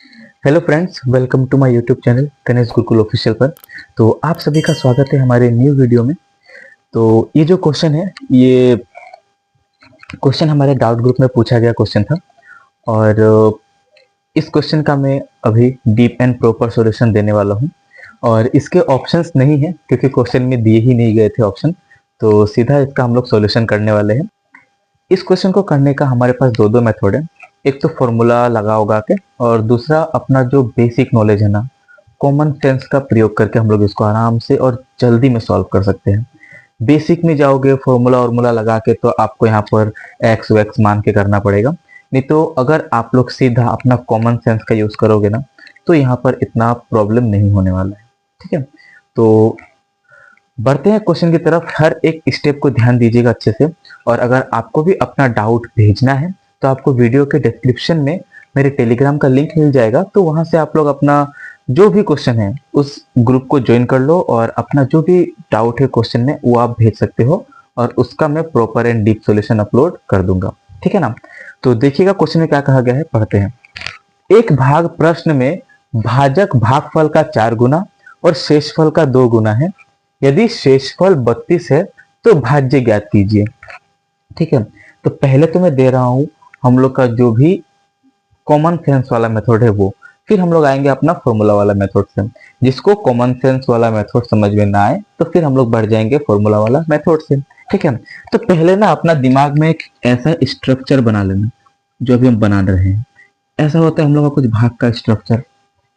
Hello friends, welcome to my YouTube channel Ganesh Gurukul official पर। तो आप सभी का स्वागत है हमारे न्यू वीडियो में। तो ये जो क्वेश्चन है, ये क्वेश्चन हमारे डाउट ग्रुप में पूछा गया क्वेश्चन था। और इस क्वेश्चन का मैं अभी डीप एंड प्रॉपर सॉल्यूशन देने वाला हूँ। और इसके ऑप्शंस नहीं है क्योंकि क्वेश्चन में दिए ही नहीं गए थे ऑप्शन। तो सीधा इसका हम लोग सॉल्यूशन करने वाले हैं। इस क्वेश्चन को करने का हमारे पास दो मेथड है। एक तो फॉर्मूला लगा उगा के, और दूसरा अपना जो बेसिक नॉलेज है ना, कॉमन सेंस का प्रयोग करके हम लोग इसको आराम से और जल्दी में सॉल्व कर सकते हैं। बेसिक में जाओगे फॉर्मूला वॉर्मूला लगा के तो आपको यहाँ पर एक्स वैक्स मान के करना पड़ेगा। नहीं तो अगर आप लोग सीधा अपना कॉमन सेंस का यूज करोगे ना, तो यहाँ पर इतना प्रॉब्लम नहीं होने वाला है। ठीक है, तो बढ़ते हैं क्वेश्चन की तरफ। हर एक स्टेप को ध्यान दीजिएगा अच्छे से। और अगर आपको भी अपना डाउट भेजना है तो आपको वीडियो के डिस्क्रिप्शन में मेरे टेलीग्राम का लिंक मिल जाएगा। तो वहां से आप लोग अपना जो भी क्वेश्चन है उस ग्रुप को ज्वाइन कर लो, और अपना जो भी डाउट है क्वेश्चन में वो आप भेज सकते हो, और उसका मैं proper and deep solution upload कर दूंगा। ठीक है ना। तो देखिएगा क्वेश्चन में क्या कहा गया है, पढ़ते हैं। एक भाग प्रश्न में भाजक भागफल का 4 गुना और शेषफल का 2 गुना है। यदि शेषफल 32 है तो भाज्य ज्ञात कीजिए। ठीक है, तो पहले तो मैं दे रहा हूं हम लोग का जो भी कॉमन सेंस वाला मेथड है वो, फिर हम लोग आएंगे अपना फॉर्मूला वाला मेथड से। जिसको कॉमन सेंस वाला मेथड समझ में ना आए तो फिर हम लोग बढ़ जाएंगे फॉर्मूला वाला मेथड से। ठीक है, तो पहले ना अपना दिमाग में एक ऐसा स्ट्रक्चर बना लेना जो अभी हम बना रहे हैं। ऐसा होता है हम लोग का कुछ भाग का स्ट्रक्चर।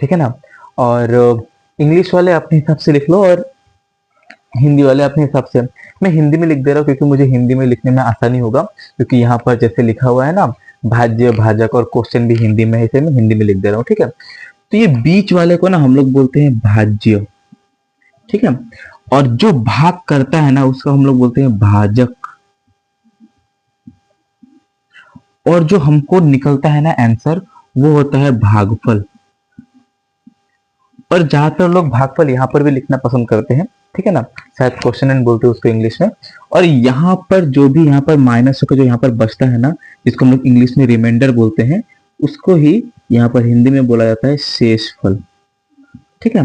ठीक है ना। और इंग्लिश वाले अपने हिसाब से लिख लो और हिंदी वाले अपने हिसाब से। मैं हिंदी में लिख दे रहा हूँ क्योंकि मुझे हिंदी में लिखने में आसानी होगा, क्योंकि यहाँ पर जैसे लिखा हुआ है ना भाज्य भाजक, और क्वेश्चन भी हिंदी में है, इसे मैं हिंदी में लिख दे रहा हूँ। ठीक है, तो ये बीच वाले को ना हम लोग बोलते हैं भाज्य। ठीक है, और जो भाग करता है ना उसको हम लोग बोलते हैं भाजक। और जो हमको निकलता है ना आंसर, वो होता है भागफल। और ज्यादातर लोग भागफल यहाँ पर भी लिखना पसंद करते हैं। ठीक है ना, शायद क्वेश्चन एंड बोलते हैं उसको इंग्लिश में। और यहाँ पर जो भी यहाँ पर माइनस होकर जो यहाँ पर बचता है ना, जिसको हम लोग इंग्लिश में रिमाइंडर बोलते हैं, उसको ही यहाँ पर हिंदी में बोला जाता है शेषफल। ठीक है,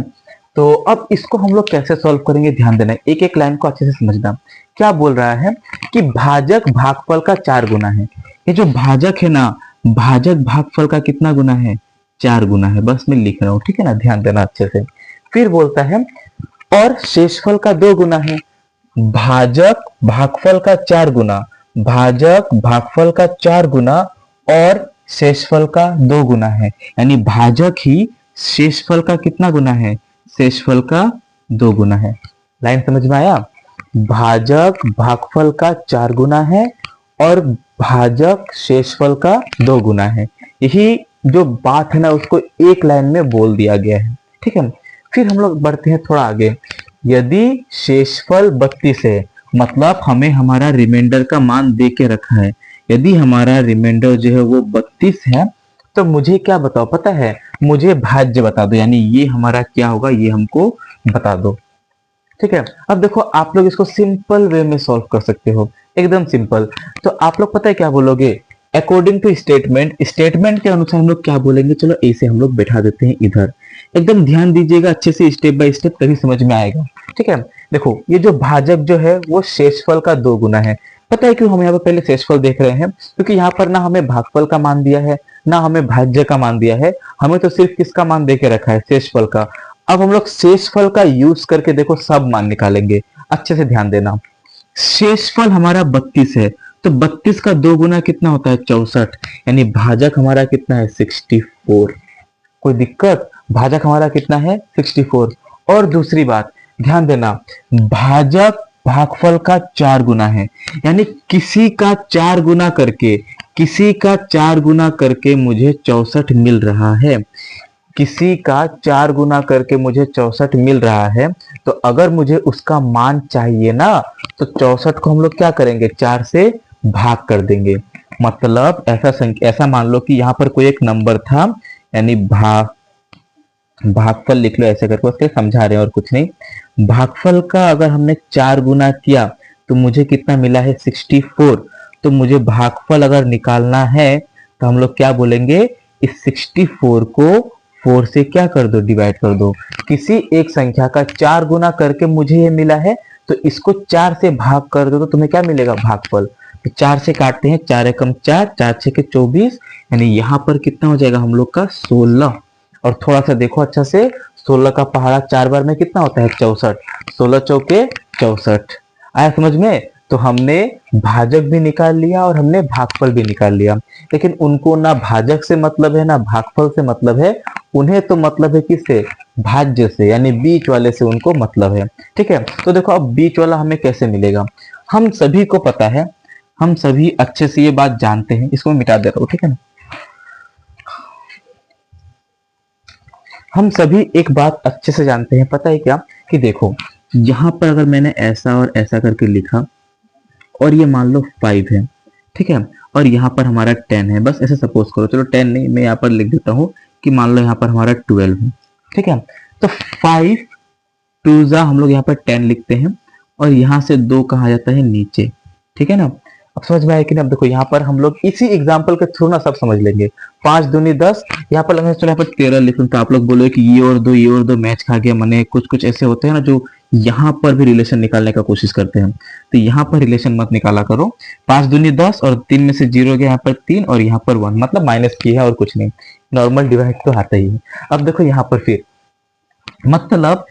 तो अब इसको हम लोग कैसे सॉल्व करेंगे, ध्यान देना, एक एक लाइन को अच्छे से समझना। क्या बोल रहा है कि भाजक भागफल का 4 गुना है। ये जो भाजक है ना, भाजक भागफल का कितना गुना है, 4 गुना है। बस मैं लिख रहा हूं, ठीक है ना, ध्यान देना अच्छे से। फिर बोलता है और शेषफल का 2 गुना है। भाजक भागफल का 4 गुना, भाजक भागफल का 4 गुना और शेषफल का 2 गुना है। यानी भाजक ही शेषफल का कितना गुना है, शेषफल का 2 गुना है। लाइन समझ में आया। भाजक भागफल का 4 गुना है और भाजक शेषफल का 2 गुना है। यही जो बात है ना उसको एक लाइन में बोल दिया गया है। ठीक है, फिर हम लोग बढ़ते हैं थोड़ा आगे। यदि शेषफल 32 है, मतलब हमें हमारा रिमाइंडर का मान दे के रखा है। यदि हमारा रिमाइंडर जो है वो 32 है, तो मुझे क्या बताओ, पता है, मुझे भाज्य बता दो। यानी ये हमारा क्या होगा, ये हमको बता दो। ठीक है, अब देखो आप लोग इसको सिंपल वे में सॉल्व कर सकते हो, एकदम सिंपल। तो आप लोग पता है क्या बोलोगे, अकॉर्डिंग टू स्टेटमेंट, स्टेटमेंट के अनुसार हम लोग क्या बोलेंगे। चलो ऐसे हम लोग बैठा देते हैं इधर। एकदम ध्यान दीजिएगा अच्छे से, स्टेप बाय स्टेप, तभी समझ में आएगा। ठीक है, देखो ये जो भाजक जो है वो शेषफल का 2 गुना है। पता है क्यों हम यहाँ पर पहले शेषफल देख रहे हैं, क्योंकि यहाँ पर ना हमें भागफल का मान दिया है ना हमें भाज्य का मान दिया है, हमें तो सिर्फ किसका मान दे के रखा है, शेषफल का। अब हम लोग शेषफल का यूज करके देखो सब मान निकालेंगे। अच्छे से ध्यान देना, शेषफल हमारा 32 है, तो 32 का 2 गुना कितना होता है, 64। यानी भाजक हमारा कितना है, 64। कोई दिक्कत, भाजक हमारा कितना है, 64। और दूसरी बात ध्यान देना, भाजक भागफल का 4 गुना है। यानी किसी का 4 गुना करके, किसी का 4 गुना करके मुझे 64 मिल रहा है। किसी का 4 गुना करके मुझे 64 मिल रहा है। तो अगर मुझे उसका मान चाहिए ना, तो 64 को हम लोग क्या करेंगे, 4 से भाग कर देंगे। मतलब ऐसा मान लो कि यहाँ पर कोई एक नंबर था, यानी भागफल लिख लो ऐसे करके, उसके समझा रहे हैं और कुछ नहीं। भागफल का अगर हमने 4 गुना किया तो मुझे कितना मिला है, 64। तो मुझे भागफल अगर निकालना है तो हम लोग क्या बोलेंगे, इस 64 को 4 से क्या कर दो, डिवाइड कर दो। किसी एक संख्या का 4 गुना करके मुझे ये मिला है, तो इसको 4 से भाग कर दो तो तुम्हें क्या मिलेगा, भागफल। तो 4 से काटते हैं, 4 एकम 4, 4 छके 24, यानी यहाँ पर कितना हो जाएगा हम लोग का 16। और थोड़ा सा देखो अच्छा से, 16 का पहाड़ा 4 बार में कितना होता है, 64। 16 चौके 64। आया समझ में। तो हमने भाजक भी निकाल लिया और हमने भागफल भी निकाल लिया, लेकिन उनको ना भाजक से मतलब है ना भागफल से मतलब है। उन्हें तो मतलब है किससे, भाज्य से, यानी बीच वाले से उनको मतलब है। ठीक है, तो देखो अब बीच वाला हमें कैसे मिलेगा, हम सभी को पता है, हम सभी अच्छे से ये बात जानते हैं। इसको मैं मिटा दे रहा हूं, ठीक है ना। हम सभी एक बात अच्छे से जानते हैं, पता है क्या, कि देखो यहां पर अगर मैंने ऐसा और ऐसा करके लिखा और ये मान लो 5 है, ठीक है, और यहाँ पर हमारा 10 है, बस ऐसे सपोज करो, चलो 10 नहीं, मैं यहाँ पर लिख देता हूँ कि मान लो यहाँ पर हमारा 12 है, ठीक है। तो 5 टू जा हम लोग यहाँ पर 10 लिखते हैं, और यहाँ से 2 कहा जाता है नीचे, ठीक है ना। अब समझ में आया कि नहीं। अब देखो यहाँ पर हम लोग इसी एग्जाम्पल के थ्रू ना सब समझ लेंगे। 5 दूनी 10, यहाँ पर लगने, चलो यहाँ पर 13 लिखूं तो आप लोग बोलोगे कि ये और दो मैच खा गया, मैंने कुछ कुछ ऐसे होते हैं ना जो यहाँ पर भी रिलेशन निकालने का कोशिश करते हैं, तो यहाँ पर रिलेशन मत निकाला करो। 5 दूनी 10 और 3 में से 0 गया, यहाँ पर 3 और यहाँ पर 1, मतलब माइनस की है और कुछ नहीं, नॉर्मल डिवाइड तो आता ही है। अब देखो यहाँ पर फिर मतलब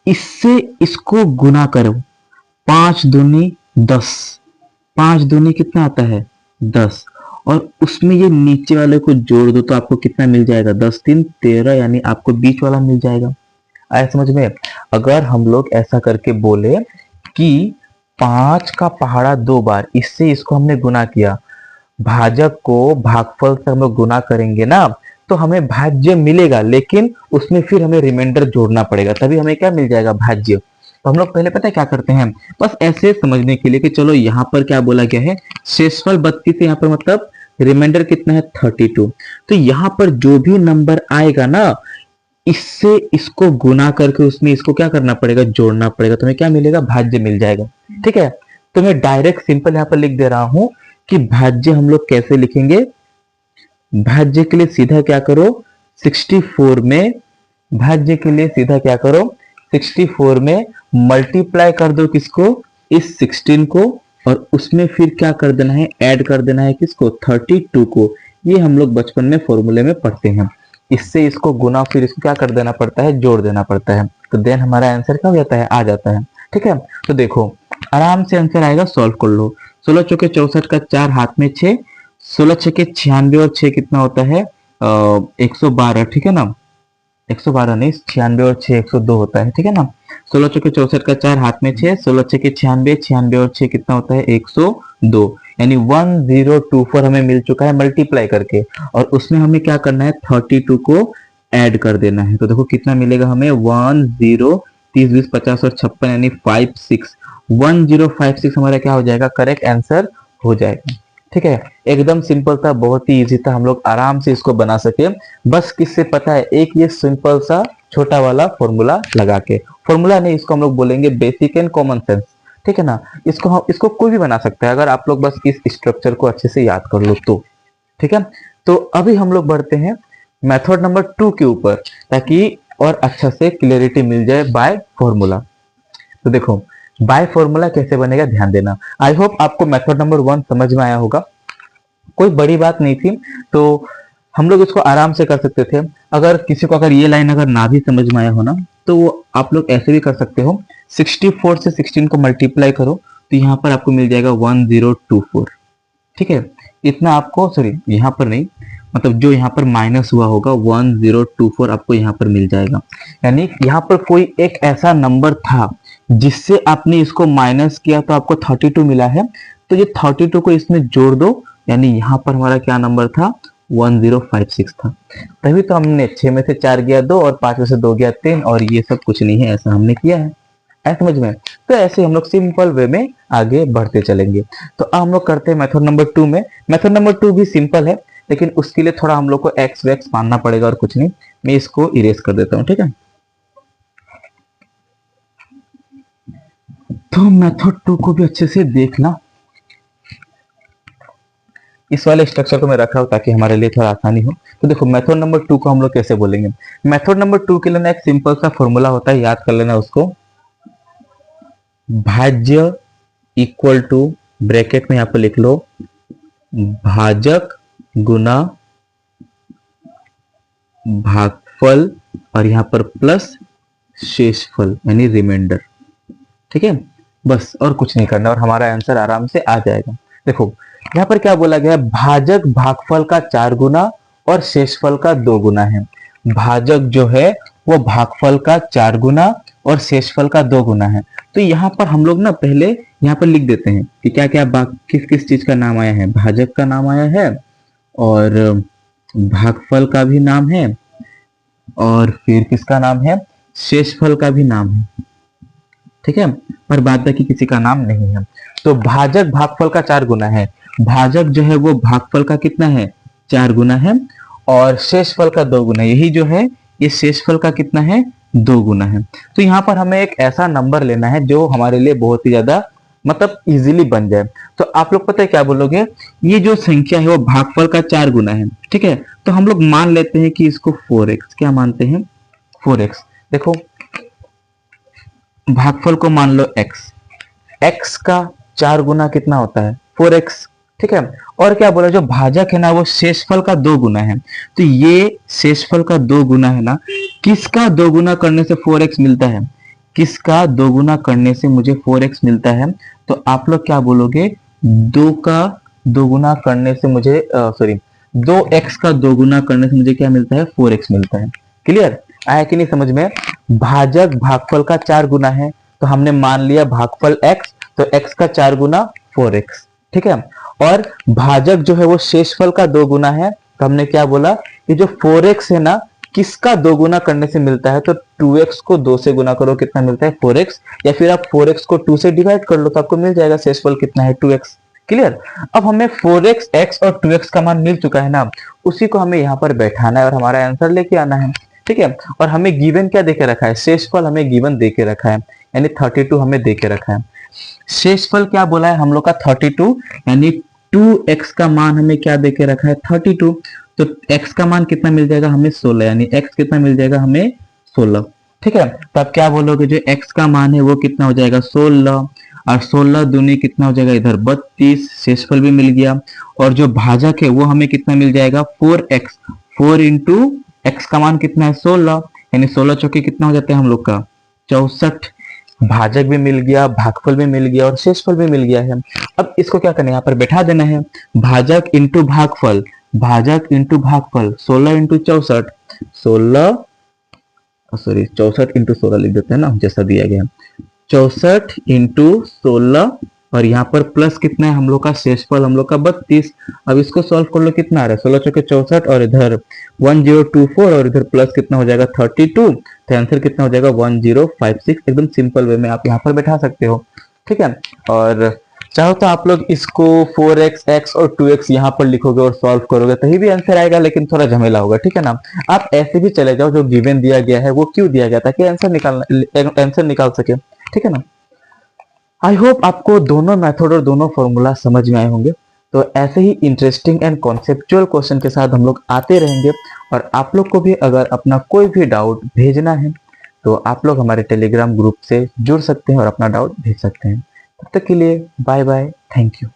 इससे इसको गुना करो, 5 दूनी 10, 5 दूनी कितना आता है 10, और उसमें ये नीचे वाले को जोड़ दो तो आपको कितना मिल जाएगा, 10 3 13, यानी आपको बीच वाला मिल जाएगा। आया समझ में। अगर हम लोग ऐसा करके बोले कि 5 का पहाड़ा 2 बार, इससे इसको हमने गुना किया, भाजक को भागफल से हम लोग गुना करेंगे ना, तो हमें भाज्य मिलेगा, लेकिन उसमें फिर हमें रिमाइंडर जोड़ना पड़ेगा, तभी हमें क्या मिल जाएगा, भाज्य। तो हम लोग पहले पता है क्या करते हैं, बस ऐसे समझने के लिए कि चलो यहाँ पर क्या बोला गया है, शेषफल 32 है, यहाँ पर मतलब रिमाइंडर कितना है 32। तो यहाँ पर जो भी नंबर आएगा ना, इससे इसको गुना करके उसमें इसको क्या करना पड़ेगा, जोड़ना पड़ेगा, तुम्हें क्या मिलेगा, भाज्य मिल जाएगा। ठीक है, तो मैं डायरेक्ट सिंपल यहाँ पर लिख दे रहा हूं कि भाज्य हम लोग कैसे लिखेंगे। भाज्य के लिए सीधा क्या करो, 64 में, भाज्य के लिए सीधा क्या करो, 64 में मल्टीप्लाई कर दो किसको, इस 16 को, और उसमें फिर क्या कर देना है, ऐड कर देना है किसको, 32 को। ये हम लोग बचपन में फॉर्मूले में पढ़ते हैं। इससे इसको गुना, फिर इसको क्या कर देना पड़ता है, जोड़ देना पड़ता है, तो देन हमारा आंसर क्या हो जाता है, आ जाता है। ठीक है, तो देखो आराम से आंसर आएगा, सॉल्व कर लो। 16 चौके 64 का 4 हाथ में 6, 16 छके 96 और 6 कितना होता है 112, ठीक है ना, 112 नहीं, 96 और 6 102 होता है, ठीक है ना। 16 चौके 64 का 4 हाथ में 6, 16 छके 96, 96 और 6 कितना होता है 102, यानी 1024 हमें मिल चुका है मल्टीप्लाई करके, और उसमें हमें क्या करना है, 32 को ऐड कर देना है। तो देखो कितना मिलेगा हमें, 10, 30 20 50 और 56, यानी 56, 1056 हमारा क्या हो जाएगा, करेक्ट आंसर हो जाएगा। ठीक है, एकदम सिंपल था, बहुत ही इजी था, हम लोग आराम से इसको बना सके। बस किससे पता है, एक ये सिंपल सा छोटा वाला फॉर्मूला लगा के, फॉर्मूला नहीं, इसको हम लोग बोलेंगे बेसिक एंड कॉमन सेंस। ठीक है ना, इसको कोई भी बना सकता है, अगर आप लोग बस इस स्ट्रक्चर को अच्छे से याद कर लो तो। ठीक है, तो अभी हम लोग बढ़ते हैं मेथड नंबर 2 के ऊपर, ताकि और अच्छा से क्लियरिटी मिल जाए बाय फॉर्मूला। तो देखो बाय फॉर्मूला कैसे बनेगा, ध्यान देना। आई होप आपको मेथड नंबर 1 समझ में आया होगा, कोई बड़ी बात नहीं थी, तो हम लोग इसको आराम से कर सकते थे। अगर किसी को अगर ये लाइन अगर ना भी समझ में आया हो ना, तो वो आप लोग ऐसे भी कर सकते हो, 64 से 16 को मल्टीप्लाई करो, तो यहाँ पर आपको मिल जाएगा 1024। ठीक है, इतना आपको, सॉरी यहाँ पर नहीं, मतलब जो यहाँ पर माइनस हुआ होगा 1024 आपको यहाँ पर मिल जाएगा, यानी यहाँ पर कोई एक ऐसा नंबर था जिससे आपने इसको माइनस किया तो आपको 32 मिला है, तो ये 32 को इसमें जोड़ दो, यानी यहाँ पर हमारा क्या नंबर था, 1056 था। तभी तो हमने 6 में से 4 गया 2 और 5 में से 2 गया 3, और ये सब कुछ नहीं है, ऐसा हमने किया है। ऐसा समझ में। तो ऐसे हम लोग सिंपल वे में आगे बढ़ते चलेंगे। तो अब हम लोग करते हैं मेथड नंबर 2 में। मेथड नंबर 2 भी सिंपल है, लेकिन उसके लिए थोड़ा हम लोग को एक्स वैक्स मानना पड़ेगा और कुछ नहीं। मैं इसको इरेज कर देता हूँ, ठीक है। तो मेथड 2 को भी अच्छे से देखना। इस वाले स्ट्रक्चर को मैं रख रहा हूँ ताकि हमारे लिए थोड़ा आसानी हो। तो देखो मेथड नंबर 2 को हम लोग कैसे बोलेंगे। मेथड नंबर 2 के लिए ना एक सिंपल सा फॉर्मूला होता है, याद कर लेना उसको। भाज्य इक्वल टू, ब्रैकेट में यहाँ पर लिख लो, भाजक गुना भागफल और यहाँ पर प्लस शेषफल यानी रिमाइंडर। ठीक है, बस और कुछ नहीं करना और हमारा आंसर आराम से आ जाएगा। देखो यहाँ पर क्या बोला गया है, भाजक भागफल का 4 गुना और शेषफल का 2 गुना है। भाजक जो है वो भागफल का 4 गुना और शेषफल का 2 गुना है। तो यहाँ पर हम लोग ना पहले यहाँ पर लिख देते हैं कि क्या क्या किस किस चीज का नाम आया है। भाजक का नाम आया है और भागफल का भी नाम है और फिर किसका नाम है, शेषफल का भी नाम है। ठीक है, पर बाद बाकी किसी का नाम नहीं है। तो भाजक भागफल का 4 गुना है, भाजक जो है वो भागफल का कितना है, 4 गुना है और शेषफल का 2 गुना। यही जो है ये शेषफल का कितना है, 2 गुना है। तो यहाँ पर हमें एक ऐसा नंबर लेना है जो हमारे लिए बहुत ही ज्यादा मतलब इजीली बन जाए। तो आप लोग पता है क्या बोलोगे, ये जो संख्या है वो भागफल का 4 गुना है। ठीक है, तो हम लोग मान लेते हैं कि इसको 4x, क्या मानते हैं, 4x। देखो भागफल को मान लो x, x का 4 गुना कितना होता है, 4x। ठीक है, और क्या बोला, जो भाजक है ना वो शेषफल का 2 गुना है। तो ये शेषफल का 2 गुना है ना, किसका 2 गुना करने से 4x मिलता है, किसका 2 गुना करने से मुझे 4x मिलता है। तो आप लोग क्या बोलोगे, 2 का 2 गुना करने से मुझे 2x का 2 गुना करने से मुझे क्या मिलता है, 4x मिलता है। क्लियर आया कि नहीं समझ में। भाजक भागफल का 4 गुना है तो हमने मान लिया भागफल x, तो x का 4 गुना 4x। ठीक है, और भाजक जो है वो शेषफल का 2 गुना है तो हमने क्या बोला कि जो 4x है ना किसका 2 गुना करने से मिलता है, तो 2x को 2 से गुना करो कितना मिलता है, 4x, या फिर आप 4x को 2 से डिवाइड कर लो तो आपको मिल जाएगा शेषफल कितना है, 2x। क्लियर, अब हमें 4x, x और 2x का मान मिल चुका है ना, उसी को हमें यहाँ पर बैठाना है और हमारा आंसर लेके आना है। ठीक है, और हमें गिवन क्या देके रखा है, शेषफल हमें गिवन देके रखा है, यानी 32 हमें देके रखा है। शेषफल क्या बोला है हम लोग का, 32, यानी 2x का मान हमें क्या देके रखा है, 32। तो x का मान कितना मिल जाएगा हमें, 16, यानी x कितना मिल जाएगा हमें, 16। ठीक है, तो आप क्या बोलोगे, जो x का मान है वो कितना हो जाएगा, 16, और 16 दूनी कितना हो जाएगा इधर 32, शेषफल भी मिल गया। और जो भाजक है वो हमें कितना मिल जाएगा, 4x, 4 इंटू x का मान कितना है, 16, यानी 16 चौके कितना हो जाता है हम लोग का, 64। भाजक भी मिल गया, भागफल भी मिल गया और शेषफल भी मिल गया है। अब इसको क्या करना है, यहाँ पर बैठा देना है, भाजक इंटू भागफल, भाजक इंटू भागफल, 16 इंटू 64, 64 इंटू 16 लिख देते हैं ना जैसा दिया गया, 64 इंटू 16, और यहाँ पर प्लस कितना है हम लोग का, शेषफल हम लोग का 32। अब इसको सॉल्व कर लो, कितना आ रहा है, 16 चौके 64 और इधर 1024 और इधर प्लस कितना हो जाएगा 32, तो आंसर कितना हो जाएगा 1056। एकदम सिंपल वे में आप यहाँ पर बैठा सकते हो। ठीक है, और चाहो तो आप लोग इसको 4x, x और 2x यहाँ पर लिखोगे और सॉल्व करोगे तभी भी आंसर आएगा, लेकिन थोड़ा झमेला होगा। ठीक है ना, आप ऐसे भी चले जाओ, जो गिवन दिया गया है वो क्यों दिया गया, ताकि आंसर निकाल सके। ठीक है ना, आई होप आपको दोनों मेथड और दोनों फॉर्मूला समझ में आए होंगे। तो ऐसे ही इंटरेस्टिंग एंड कॉन्सेप्चुअल क्वेश्चन के साथ हम लोग आते रहेंगे, और आप लोग को भी अगर अपना कोई भी डाउट भेजना है तो आप लोग हमारे टेलीग्राम ग्रुप से जुड़ सकते हैं और अपना डाउट भेज सकते हैं। तब तक के लिए बाय बाय, थैंक यू।